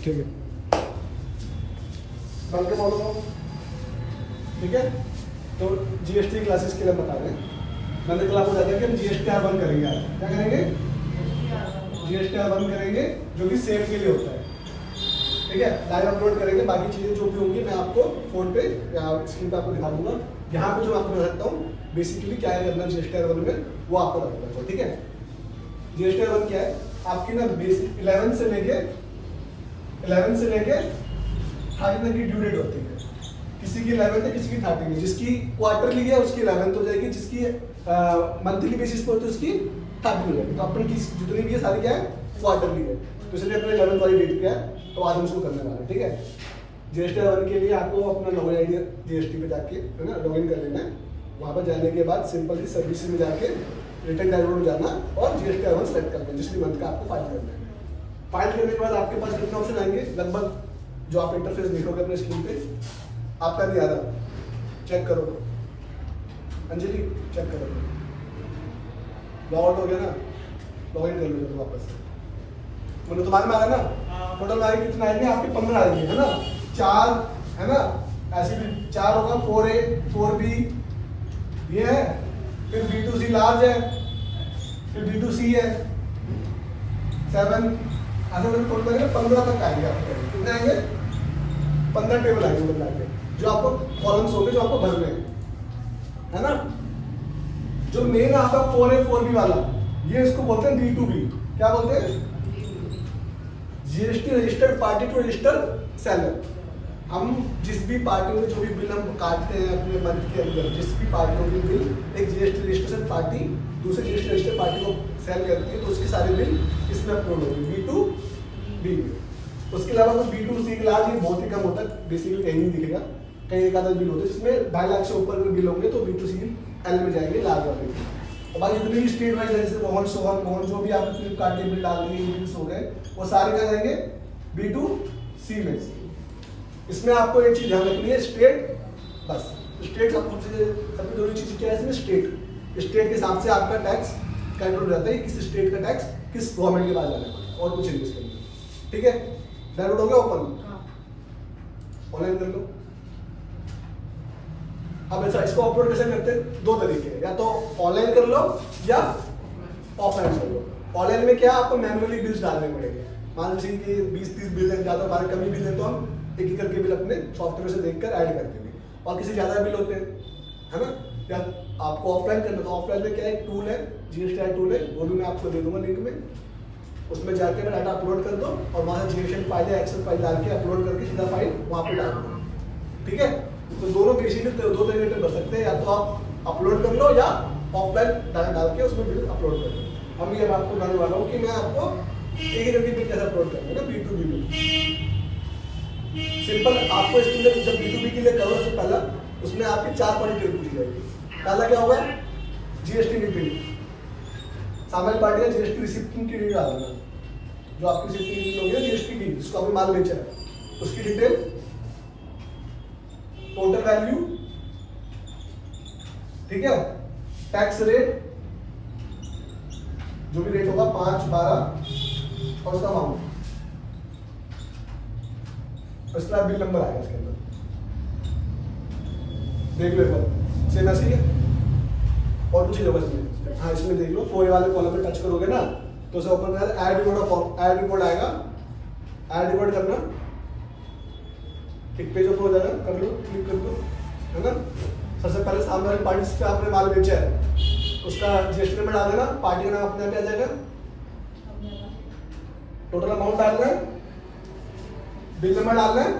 ठीक है, बंद के बोलो। ठीक है, तो जीएसटी क्लासेस के लिए बता रहे हैं। मैंने कल आपको बताया कि हम जीएसटी R1 करेंगे आज। क्या करेंगे? जीएसटी R1 करेंगे, जो कि सेल के लिए होता है। ठीक है, लाइव अपलोड करेंगे। बाकी चीज़ें जो भी होंगी मैं आपको फोन पे या स्क्रीन पे आपको दिखा दूंगा। यहाँ पे जो आपको बता सकता हूँ बेसिकली क्या है करना जीएसटी R1 में, वो आपको बताऊंगा। ठीक है, जीएसटी R1 क्या है आपकी ना, बेसिक 11 से लेके 30 तक की ड्यू डेट होती है। किसी की 11 है, किसी की 30 है। जिसकी क्वार्टरली है उसकी 11 हो जाएगी, जिसकी मंथली बेसिस पे होती है उसकी 30 हो जाएगी। तो अपनी की जितनी भी है सारी क्या है, क्वार्टरली है। तो इसलिए अपने 11 वाली डेट क्या है, तो आज हम उसको करने वाले हैं। ठीक है, जीएसटी R1 के लिए आपको अपना लॉगिन आईडी जीएसटी पे जाके है ना लॉगिन कर लेना है। वहाँ पर जाने के बाद सिंपल सी सर्विस में जाके रिटर्न डैशबोर्ड में जाना और जीएसटी R1 सेलेक्ट करना है, जिस भी मंथ का आपको फाइल करना है। फाइल करने के बाद आपके पास कितने ऑप्शन आएंगे, लगभग जो आप इंटरफेस देखोगे अपने स्क्रीन पे, आपका नहीं आ रहा, चेक करो अंजलि, चेक करो। लॉग आउट हो गया ना, लॉग इन कर लो तो वापस। मतलब तुम्हारे में आ रहा ना, टोटल आएंगे कितना आएंगे आपके 15 आएंगे, है ना। 4 है ना, ऐसे भी 4 होगा, 4A 4B ये है, फिर B2C लार्ज है, फिर B2C है 7, ऐसे मतलब टोटल आएंगे 15 तक आएंगे आपके। कितने आएंगे? 15 टेबल आएंगे मिला के, जो आपको कॉलम्स होंगे जो आपको भरने हैं, है ना। जो मेन आपका 4A 4B वाला, ये इसको बोलते हैं B2B। क्या बोलते हैं? GST registered party to registered seller. हम जिस भी पार्टी में जो भी बिल हम काटते हैं अपने मंथ के अंदर, जिस भी पार्टियों की बिल एक जीएसटी रजिस्ट्रेशन पार्टी दूसरे जीएसटी रजिस्टर्ड पार्टी को सेल करती है, तो उसके सारे बिल इसमें अपलोड होंगे B2B में। उसके अलावा तो B2C लार्ज ये बहुत ही कम होता है, बेसिकली कहीं नहीं दिखेगा, कहीं एक आधा बिल होता है जिसमें 2.5 लाख से ऊपर के बिल होंगे तो B2C L में जाएंगे लार्ज वाले। और बाकी जितने भी स्टेट वाइज है जैसे मोहन जो भी आपने फ्लिपकार्ट के बिल डाल दिए बिल्स हो गए, वो सारे क्या जाएंगे B2C में। इसमें आपको एक चीज ध्यान रखनी है, स्टेट, बस स्टेट सबसे जरूरी चीज क्या है इसमें, स्टेट के हिसाब से आपका टैक्स कैलकुलेट रहता है, किस स्टेट का टैक्स किस गवर्नमेंट के पास जाना है और कुछ नहीं इसके अंदर। ठीक है, डाउनलोड हो गया ओपन, ऑनलाइन कर लो। अब ऐसा इसको अपलोड कैसे करते हैं, 2 तरीके हैं, या तो ऑनलाइन कर लो या ऑफलाइन कर लो। ऑनलाइन में क्या आपको मैनुअली बिल्स डालने पड़ेंगे। मान लीजिए कि 20-30 बिल है, ज़्यादा बार कमी बिल है तो हम एक करके बिल अपने सॉफ्टवेयर से देखकर ऐड कर देंगे, और किसी ज़्यादा बिल होते हैं, है ना। या आपको ऑफलाइन करना, तो ऑफलाइन में क्या एक टूल है, जीएसटी टूल है, वो भी मैं आपको दे दूंगा लिंक में। उसमें जाके मैं डाटा अपलोड कर दो और वहाँ से जीएसटी फाइल या एक्सेल फाइल डाल के अपलोड करके सीधा फाइल वहाँ पे डाल दो। ठीक है, तो दोनों बेसिकली 2 तरीके से कर सकते हैं, या तो आप अपलोड कर लो या ऑफलाइन डाल के उसमें बिल अपलोड कर दो। हम ये आपको बताने वाला हूँ कि मैं आपको एक करके बिल कैसे अपलोड करना है ना, B2B बिल। सिंपल आपको इसके लिए जब B2B के लिए करो तो पहला उसमें आपकी 4 पार्टी डिटेल पूछी जाएगी। पहला क्या होगा, जीएसटी डिटेल, सामान्य पार्टी का जीएसटी रिसिप्ट की डिटेल डालना, जो आपकी रिसिप्ट की डिटेल होगी जीएसटी की, जिसको आपने माल बेचा है उसकी डिटेल, टोटल वैल्यू, ठीक है, टैक्स रेट जो भी रेट होगा 5, 12 और उसका अमाउंट, उसका बिल नंबर आएगा इसके अंदर, देख लो एक बार, सेम ऐसे ही है और कुछ नहीं होगा इसमें। हाँ इसमें देख लो 4A वाले कॉलम में टच करोगे ना तो उसे ओपन करना, add report form, add report आएगा, ऐड रिपोर्ट करना, एक पेज ओपन हो जाएगा, कर लो, क्लिक कर दो, है ना। सबसे पहले सामने वाली पार्टी जिस पे आपने माल बेचा है उसका जीएसटी नंबर डाल देना, पार्टी का नाम अपने आप आ जाएगा, टोटल अमाउंट डालना है, बिल नंबर डालना है,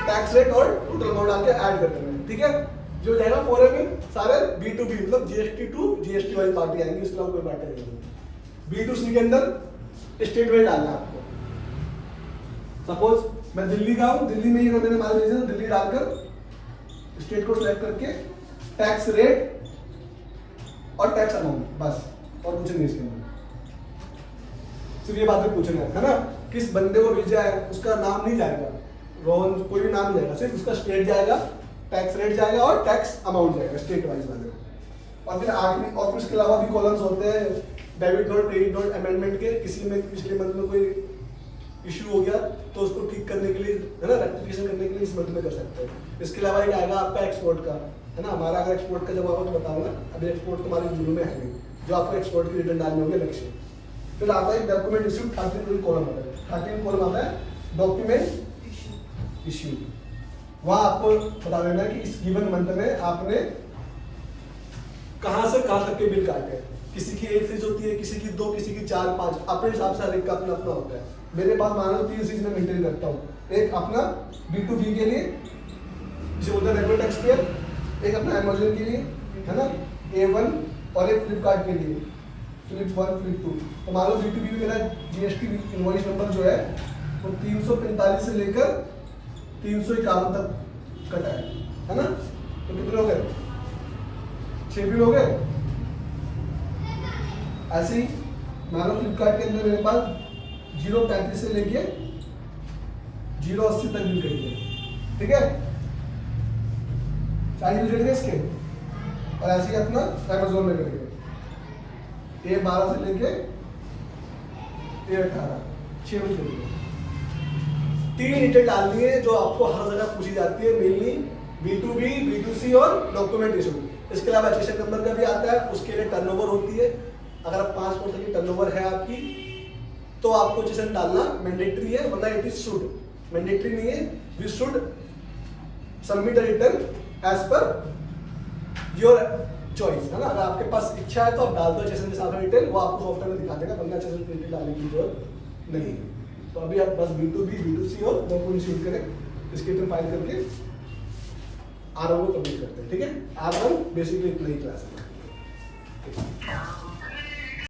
टैक्स रेट और टोटल अमाउंट डाल के ऐड कर देना है। ठीक है, जो जाएगा 4A में सारे B2B मतलब जीएसटी टू जीएसटी वाली पार्टी आएंगी, इसके अलावा कोई पार्टी नहीं होगी। B2C के अंदर स्टेट वाइज डालना है आपको। सपोज मैं दिल्ली का हूँ, दिल्ली में ही अगर मैंने माल भेजा तो दिल्ली डालकर स्टेट को सिलेक्ट करके टैक्स रेट और टैक्स अमाउंट, बस और कुछ नहीं इसके अंदर। सिर्फ ये बातें पूछना है ना, किस बंदे को भेजा है उसका नाम नहीं जाएगा, रोहन कोई भी नाम नहीं जाएगा, सिर्फ उसका स्टेट जाएगा, टैक्स रेट जाएगा और टैक्स अमाउंट जाएगा स्टेट वाइज वाले। और फिर आखिरी और फिर इसके अलावा भी कॉलम्स होते हैं debit note, credit note, amendment के, किसी में पिछले मंथ में कोई इशू हो गया तो उसको ठीक करने के लिए, है ना, रेक्टिफिकेशन करने के लिए इस मंथ में कर सकते हैं। इसके अलावा एक आएगा आपका एक्सपोर्ट का, है ना, हमारा अगर एक्सपोर्ट का जब आएगा तो बताऊंगा, अभी एक्सपोर्ट तो हमारे जून में है नहीं, जो आपको एक्सपोर्ट की रिटर्न डालने होंगे लक्ष्य। फिर आता है डॉक्यूमेंट इशू, 13 कॉलम आता है, 13 कॉलम आता है डॉक्यूमेंट इशू। वहां आपको बता देना है कि इस गिवन मंथ में आपने कहां से कहां तक के बिल काटे हैं। किसी की 1 सीरीज होती है, किसी की 2, किसी की 4, 5, अपने हिसाब से हर एक का अपना अपना होता है। मेरे पास मान लो 3 सीरीज में मेंटेन करता हूँ, एक अपना B2B के लिए जिसे बोलते हैं रेगुलर टैक्स पेयर, एक अपना अमेज़न के लिए, है ना, A1, और एक फ्लिपकार्ट के लिए फ्लिप 1, फ्लिप 2। तो मान लो B2B में मेरा GST इनवॉइस नंबर जो है वो 345 से लेकर 351 तक कटा है ना। तो कितने हो गए, 6 बिल हो गए। ऐसे ही मान लो फ्लिपकार्ट के अंदर मेरे पास 0.35 से लेके 0.80 तक बिल कट गए, ठीक है, 40 बिल कट गए इसके। और ऐसे ही अपना अमेज़न में कट गए, A12 से लेके A18, 6 बिल कट गए। 3 डिटेल डालनी है जो आपको हर जगह पूछी जाती है, मेनली B2B, B2C और डॉक्यूमेंट इशू। इसके अलावा एचएसएन नंबर का भी आता है, उसके लिए टर्नओवर होती है। अगर 5 करोड़ तक की टर्नओवर है आपकी तो आपको एचएसएन डालना मैंडेटरी है, वरना इट इज शुड, मैंडेटरी नहीं है। We should submit return as per your choice, है ना। अगर आपके पास इच्छा है तो आप डाल दो एचएसएन के साथ डिटेल, वो आपको सॉफ्टवेयर में दिखा देगा, वरना एचएसएन की डिटेल डालने की जरूरत नहीं है। तो अभी आप बस B2B, B2C और डॉक्यूमेंट इशू करें, इसके रिटर्न फाइल करके R1 को कंप्लीट करते हैं, ठीक है। R1 बेसिकली इतना ही क्लास है।